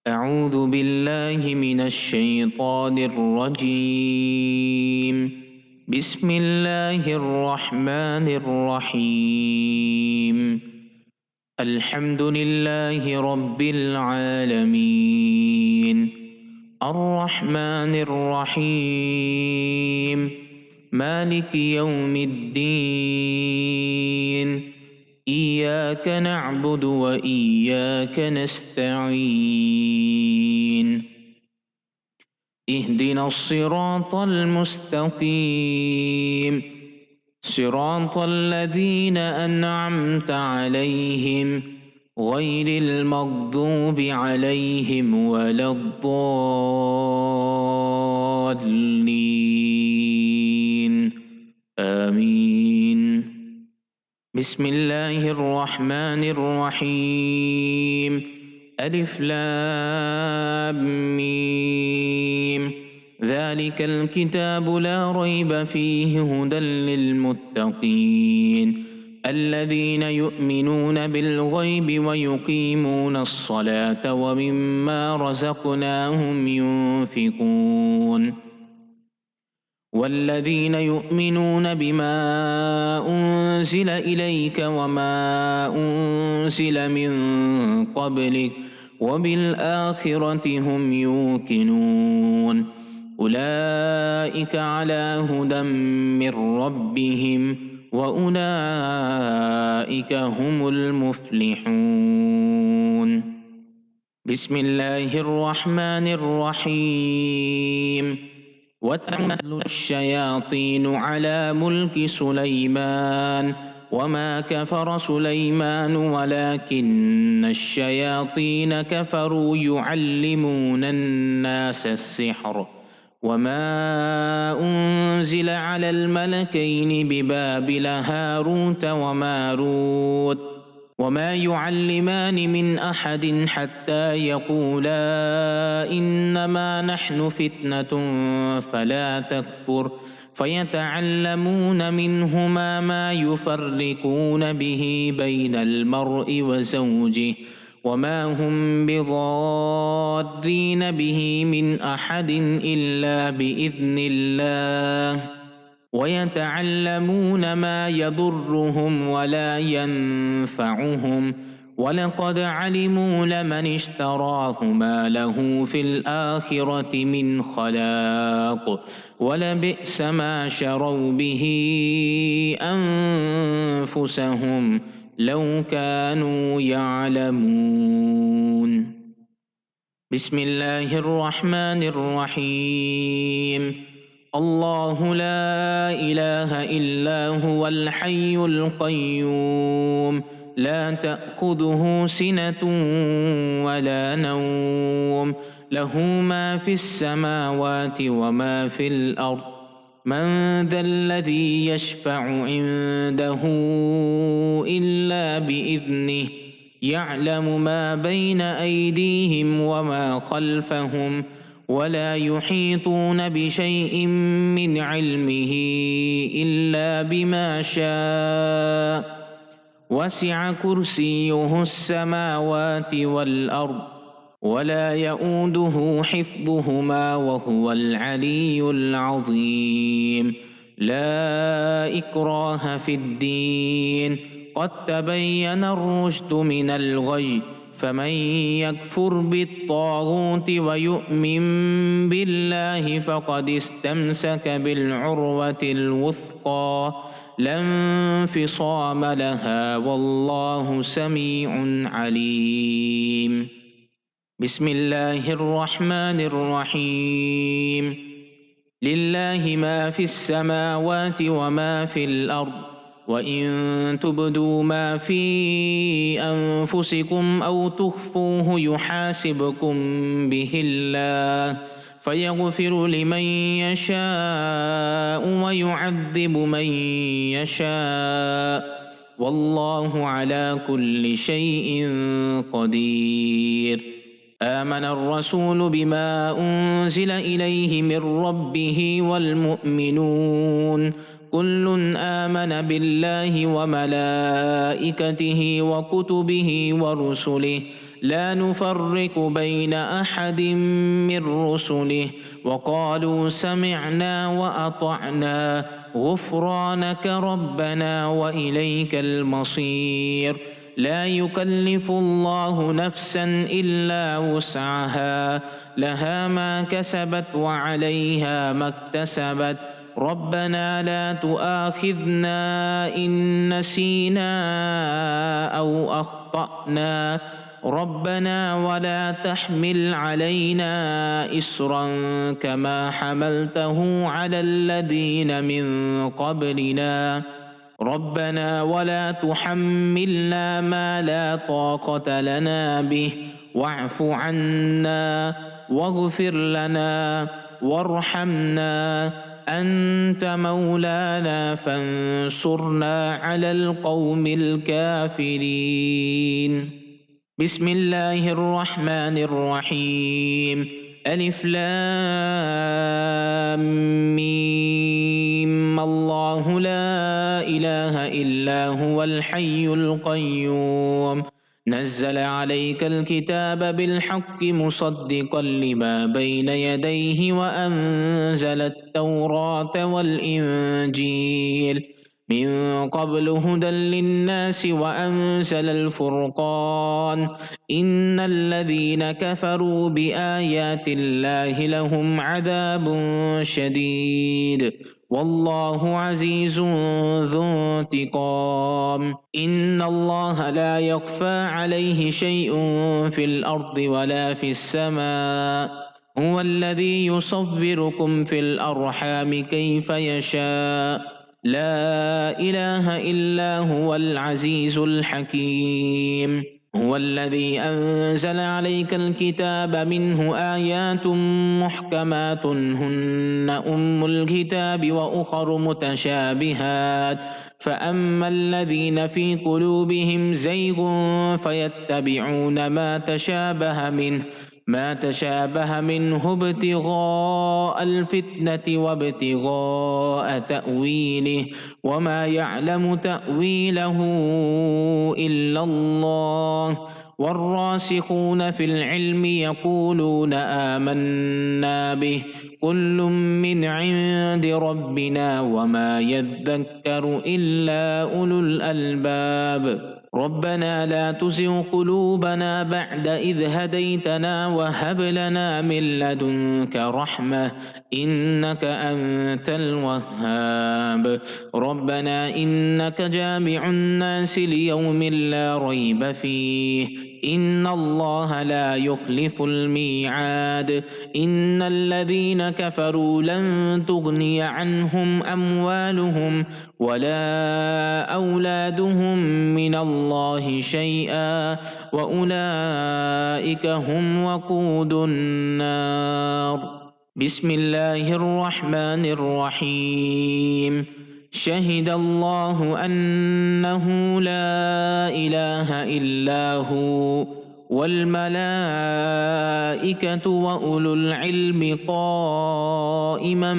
أعوذ بالله من الشيطان الرجيم. بسم الله الرحمن الرحيم. الحمد لله رب العالمين، الرحمن الرحيم، مالك يوم الدين. إياك نعبد وإياك نستعين. اهدنا الصراط المستقيم، صراط الذين أنعمت عليهم غير المغضوب عليهم ولا الضالين. آمين. بسم الله الرحمن الرحيم. ألف لام ميم. ذلك الكتاب لا ريب فيه هدى للمتقين الذين يؤمنون بالغيب ويقيمون الصلاة ومما رزقناهم ينفقون والذين يؤمنون بما أنزل إليك وما أنزل من قبلك وبالآخرة هم يوقنون أولئك على هدى من ربهم وأولئك هم المفلحون. بسم الله الرحمن الرحيم. وتتلو الشياطين على ملك سليمان وما كفر سليمان ولكن الشياطين كفروا يعلمون الناس السحر وما أنزل على الملكين ببابل هاروت وماروت وما يعلمان من أحد حتى يقولا إنما نحن فتنة فلا تكفر فيتعلمون منهما ما يفرقون به بين المرء وزوجه وما هم بضارين به من أحد إلا بإذن الله ويتعلمون ما يضرهم ولا ينفعهم ولقد علموا لمن اشتراه ما له في الآخرة من خلاق ولبئس ما شروا به أنفسهم لو كانوا يعلمون. بسم الله الرحمن الرحيم. الله لا إله إلا هو الحي القيوم لا تأخذه سنة ولا نوم له ما في السماوات وما في الأرض من ذا الذي يشفع عنده إلا بإذنه يعلم ما بين أيديهم وما خلفهم ولا يحيطون بشيء من علمه إلا بما شاء وسع كرسيه السماوات والأرض ولا يؤوده حفظهما وهو العلي العظيم. لا إكراه في الدين قد تبين الرشد من الغي فمن يكفر بالطاغوت ويؤمن بالله فقد استمسك بالعروة الوثقى لا انفصام لها والله سميع عليم. بسم الله الرحمن الرحيم. لله ما في السماوات وما في الأرض وإن تبدوا ما في أنفسكم أو تخفوه يحاسبكم به الله فيغفر لمن يشاء ويعذب من يشاء والله على كل شيء قدير. آمن الرسول بما أنزل إليه من ربه والمؤمنون كل آمن بالله وملائكته وكتبه ورسله لا نفرق بين أحد من رسله وقالوا سمعنا وأطعنا غفرانك ربنا وإليك المصير. لا يكلف الله نفسا إلا وسعها، لها ما كسبت وعليها ما اكتسبت. ربنا لا تؤاخذنا إن نسينا أو أخطأنا، ربنا ولا تحمل علينا إصرا كما حملته على الذين من قبلنا، ربنا ولا تحملنا ما لا طاقة لنا به، واعف عنا واغفر لنا وارحمنا، أنت مولانا فانصرنا على القوم الكافرين. بسم الله الرحمن الرحيم. ألف لام ميم. الله لا إله إلا هو الحي القيوم، نزل عليك الكتاب بالحق مصدقا لما بين يديه وأنزل التوراة والإنجيل من قبل هدى للناس وأنزل الفرقان. إن الذين كفروا بآيات الله لهم عذاب شديد والله عزيز ذو انتقام. إن الله لا يخفى عليه شيء في الأرض ولا في السماء، هو الذي يصوركم في الأرحام كيف يشاء، لا إله إلا هو العزيز الحكيم. هو الذي أنزل عليك الكتاب منه آيات محكمات هن أم الكتاب وأخر متشابهات، فأما الذين في قلوبهم زيغ فيتبعون ما تشابه منه ابتغاء الفتنة وابتغاء تأويله، وما يعلم تأويله إلا الله. والراسخون في العلم يقولون آمنا به كل من عند ربنا وما يذكر إلا أولو الألباب. ربنا لا تزغ قلوبنا بعد إذ هديتنا وهب لنا من لدنك رحمة إنك أنت الوهاب. ربنا إنك جامع الناس ليوم لا ريب فيه إن الله لا يخلف الميعاد. إن الذين كفروا لن تغني عنهم أموالهم ولا أولادهم من الله شيئا وأولئك هم وقود النار. بسم الله الرحمن الرحيم. شهد الله أنه لا إله إلا هو والملائكة وأولو العلم قائما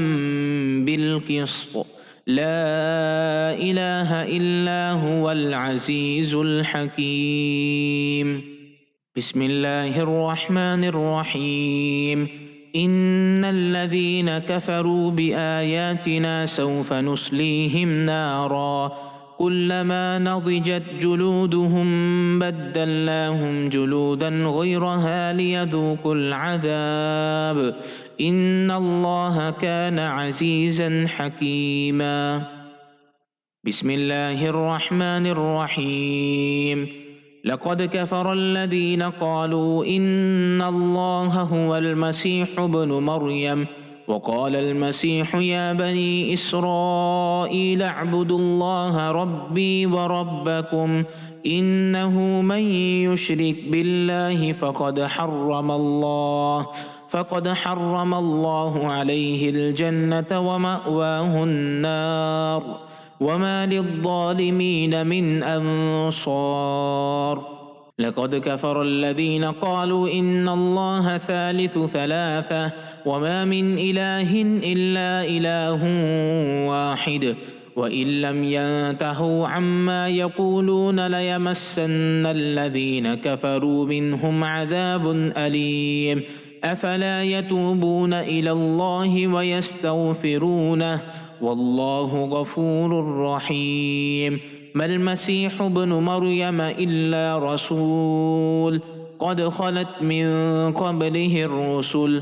بالقسط، لا إله إلا هو العزيز الحكيم. بسم الله الرحمن الرحيم. إن الذين كفروا بآياتنا سوف نصليهم نارا كلما نضجت جلودهم بدلناهم جلودا غيرها ليذوقوا العذاب إن الله كان عزيزا حكيما. بسم الله الرحمن الرحيم. لقد كفر الذين قالوا إن الله هو المسيح ابن مريم وقال المسيح يا بني إسرائيل اعبدوا الله ربي وربكم إنه من يشرك بالله فقد حرم الله عليه الجنة ومأواه النار وما للظالمين من أنصار. لقد كفر الذين قالوا إن الله ثالث ثلاثة وما من إله إلا إله واحد وإن لم ينتهوا عما يقولون ليمسن الذين كفروا منهم عذاب أليم أفلا يتوبون إلى الله ويستغفرونه والله غفور رحيم ما المسيح ابن مريم إلا رسول قد خلت من قبله الرسل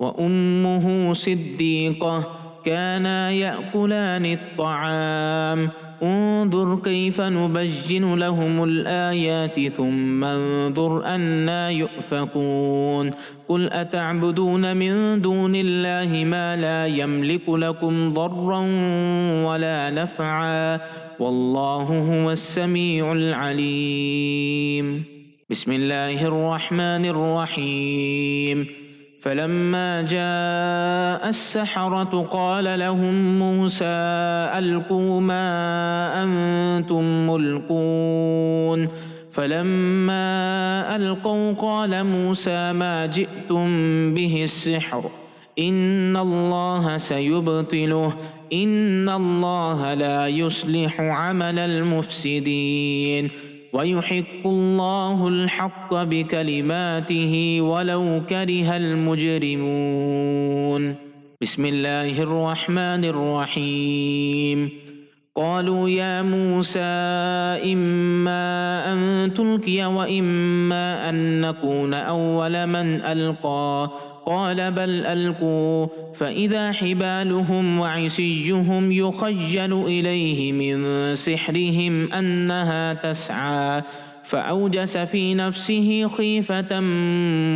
وأمه صديقة كانا يأكلان الطعام انظر كيف نبين لهم الآيات ثم انظر أنى يؤفكون قل أتعبدون من دون الله ما لا يملك لكم ضرا ولا نفعا والله هو السميع العليم بسم الله الرحمن الرحيم فلما جاء السحرة قال لهم موسى ألقوا ما أنتم ملقون فلما ألقوا قال موسى ما جئتم به السحر إن الله سيبطله إن الله لا يصلح عمل المفسدين ويحق الله الحق بكلماته ولو كره المجرمون بسم الله الرحمن الرحيم قالوا يا موسى إما أن تلقي وإما أن نكون أول من ألقى قال بل ألقوا فإذا حبالهم وعصيهم يخيل إليه من سحرهم أنها تسعى فأوجس في نفسه خيفة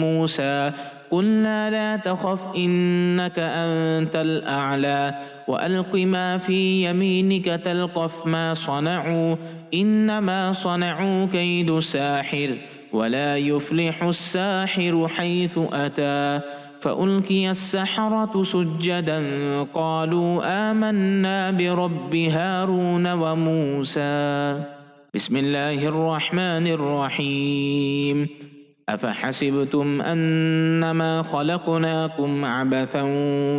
موسى قلنا لا تخف إنك أنت الأعلى وألق ما في يمينك تلقف ما صنعوا إنما صنعوا كيد ساحر ولا يفلح الساحر حيث أتى فألقي السحرة سجدا قالوا آمنا برب هارون وموسى بسم الله الرحمن الرحيم أفحسبتم أنما خلقناكم عبثا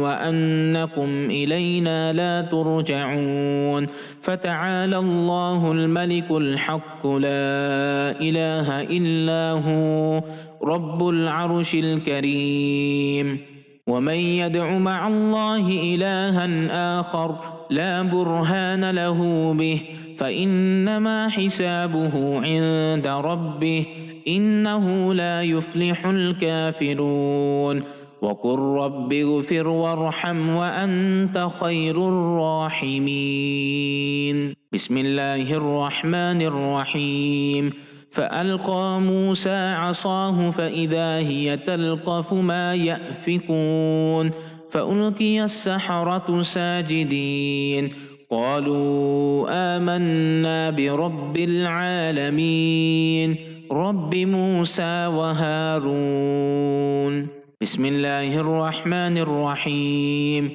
وأنكم إلينا لا ترجعون فتعالى الله الملك الحق لا إله إلا هو رب العرش الكريم ومن يدع مع الله إلها آخر لا برهان له به فإنما حسابه عند ربه إنه لا يفلح الكافرون وقل رب اغفر وارحم وأنت خير الراحمين بسم الله الرحمن الرحيم فألقى موسى عصاه فإذا هي تلقف ما يأفكون فألقي السحرة ساجدين قالوا آمنا برب العالمين رب موسى وهارون بسم الله الرحمن الرحيم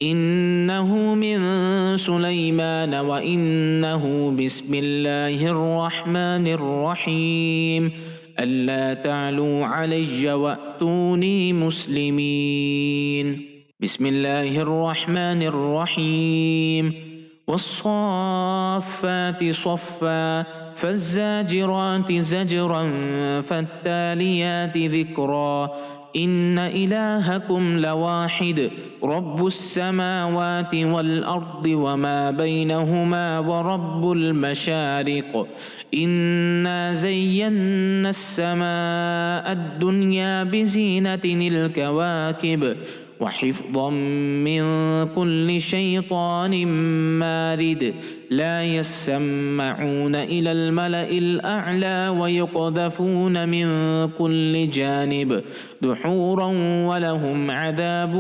إنه من سليمان وإنه بسم الله الرحمن الرحيم ألا تعلوا علي وأتوني مسلمين بسم الله الرحمن الرحيم والصافات صفا فالزاجرات زجرا فالتاليات ذكرا إن إلهكم لواحد رب السماوات والأرض وما بينهما ورب المشارق إنا زينا السماء الدنيا بزينة الكواكب وحفظا من كل شيطان مارد لا يسمعون إلى الملأ الأعلى ويقذفون من كل جانب دحورا ولهم عذاب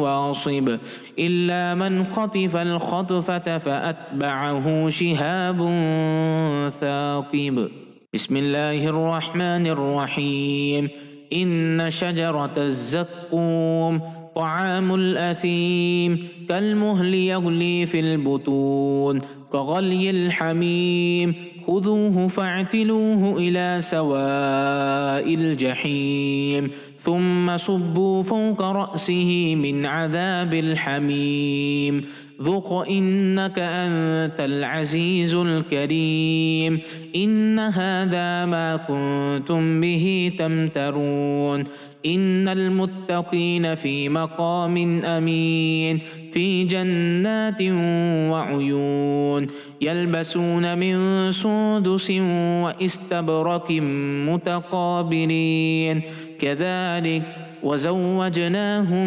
واصب إلا من خطف الخطفة فأتبعه شهاب ثاقب بسم الله الرحمن الرحيم إن شجرة الزقوم طعام الأثيم كالمهل يغلي في البطون كغلي الحميم خذوه فاعتلوه إلى سواء الجحيم ثم صبوا فوق رأسه من عذاب الحميم ذق إنك أنت العزيز الكريم إن هذا ما كنتم به تمترون إن المتقين في مقام أمين في جنات وعيون يلبسون من سندس واستبرق متقابلين كذلك وزوجناهم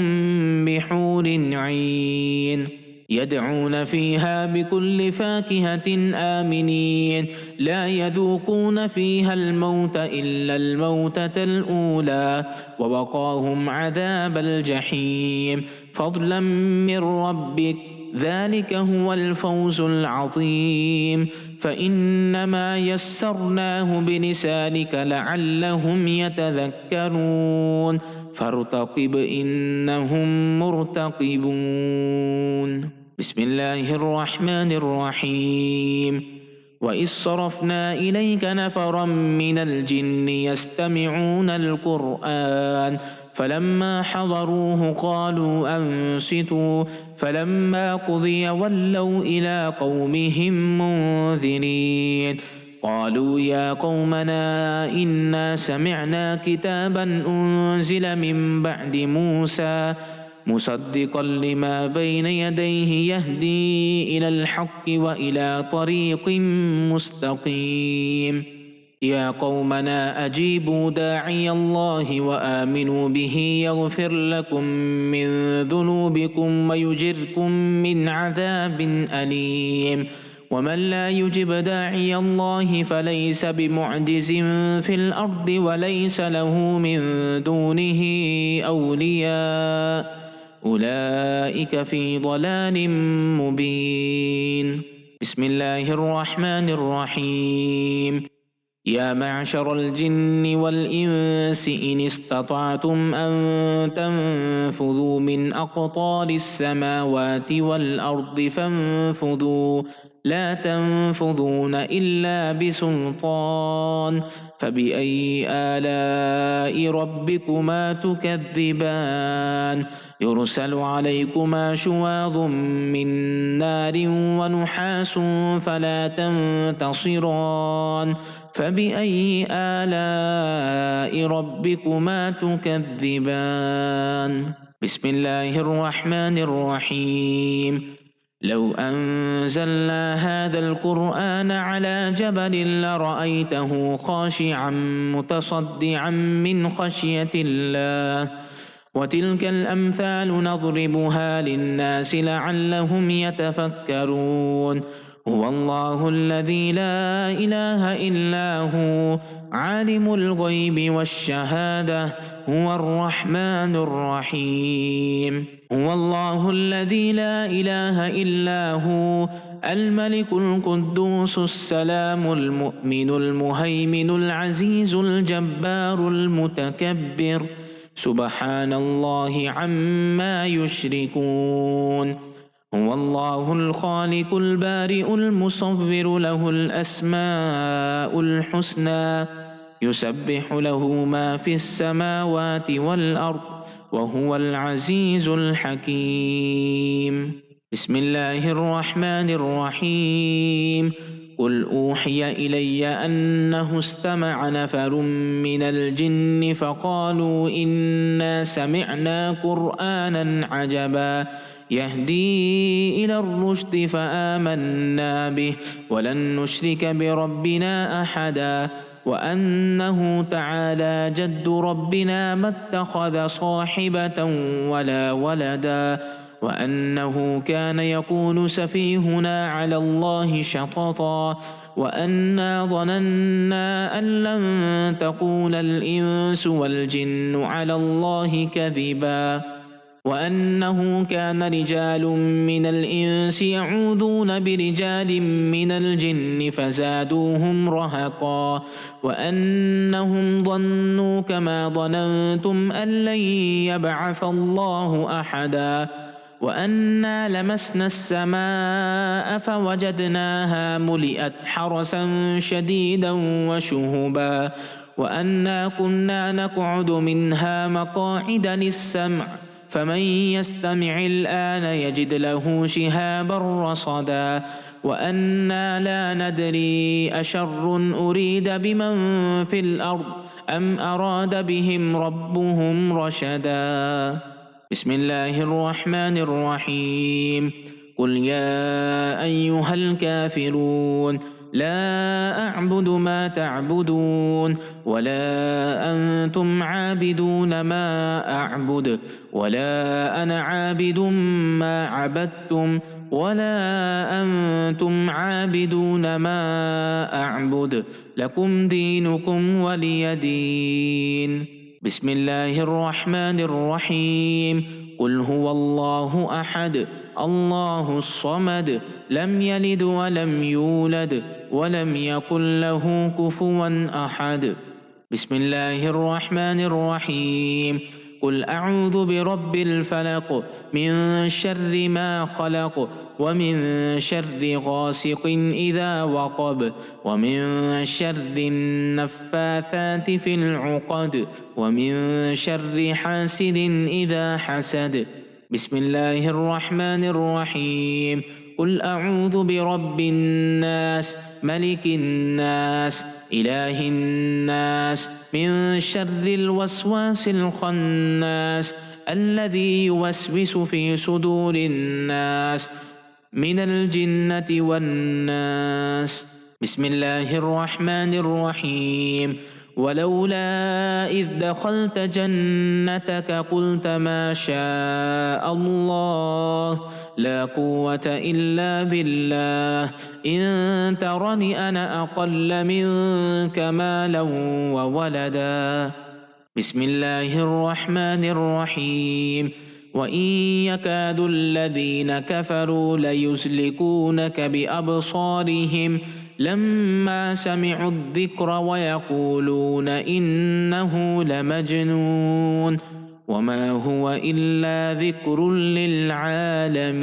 بحور عين يدعون فيها بكل فاكهة آمنين لا يذوقون فيها الموت إلا الموتة الأولى ووقاهم عذاب الجحيم فضلا من ربك ذلك هو الفوز العظيم فإنما يسرناه بلسانك لعلهم يتذكرون فارتقب إنهم مرتقبون بسم الله الرحمن الرحيم وإذ صرفنا إليك نفرا من الجن يستمعون القرآن فلما حضروه قالوا أنصتوا فلما قضي ولوا إلى قومهم منذرين قالوا يا قومنا إنا سمعنا كتابا أنزل من بعد موسى مصدقا لما بين يديه يهدي إلى الحق وإلى طريق مستقيم يا قومنا أجيبوا داعي الله وآمنوا به يغفر لكم من ذنوبكم ويجركم من عذاب أليم ومن لا يجب داعي الله فليس بمعجز في الأرض وليس له من دونه أولياء أولئك في ضلال مبين بسم الله الرحمن الرحيم يا معشر الجن والإنس إن استطعتم أن تنفذوا من أقطار السماوات والأرض فانفذوا لا تنفذون إلا بسلطان فبأي آلاء ربكما تكذبان يرسل عليكما شواظ من نار ونحاس فلا تنتصران فبأي آلاء ربكما تكذبان بسم الله الرحمن الرحيم لو أنزلنا هذا القرآن على جبل لرأيته خاشعا متصدعا من خشية الله وتلك الأمثال نضربها للناس لعلهم يتفكرون هو الله الذي لا إله إلا هو عالم الغيب والشهادة هو الرحمن الرحيم هو الله الذي لا إله إلا هو الملك القدوس السلام المؤمن المهيمن العزيز الجبار المتكبر سبحان الله عما يشركون هو الله الخالق البارئ المصور له الأسماء الحسنى يسبح له ما في السماوات والأرض وهو العزيز الحكيم بسم الله الرحمن الرحيم قل أوحي إلي أنه استمع نفر من الجن فقالوا إنا سمعنا قرآنا عجبا يهدي إلى الرشد فآمنا به ولن نشرك بربنا أحدا وأنه تعالى جد ربنا ما اتخذ صاحبة ولا ولدا وأنه كان يقول سفيهنا على الله شططا وأنا ظننا أن لن تقول الإنس والجن على الله كذبا وأنه كان رجال من الإنس يعوذون برجال من الجن فزادوهم رهقا وأنهم ظنوا كما ظننتم أن لن يبعث الله أحدا وأنا لمسنا السماء فوجدناها ملئت حرسا شديدا وشهبا وأنا كنا نقعد منها مقاعد للسمع فمن يستمع الآن يجد له شهابا رصدا وأنا لا ندري أشر أريد بمن في الأرض أم أراد بهم ربهم رشدا. بسم الله الرحمن الرحيم. قل يا أيها الكافرون لا أعبد ما تعبدون ولا أنتم عابدون ما أعبد ولا أنا عابد ما عبدتم ولا أنتم عابدون ما أعبد لكم دينكم ولي دين. بسم الله الرحمن الرحيم. قل هو الله أحد الله الصمد لم يلد ولم يولد ولم يكن له كفوا أحد. بسم الله الرحمن الرحيم. قل أعوذ برب الفلق من شر ما خلق ومن شر غاسق إذا وقب ومن شر النفاثات في العقد ومن شر حاسد إذا حسد. بسم الله الرحمن الرحيم. قل أعوذ برب الناس ملك الناس إله الناس من شر الوسواس الخناس الذي يوسوس في صدور الناس من الجنة والناس. بسم الله الرحمن الرحيم. ولولا إذ دخلت جنتك قلت ما شاء الله لا قوة إلا بالله إن ترني أنا أقل منك مالا وولدا. بسم الله الرحمن الرحيم. وإن يكاد الذين كفروا ليزلقونك بأبصارهم لما سمعوا الذكر ويقولون إنه لمجنون وما هو إلا ذكر للعالمين.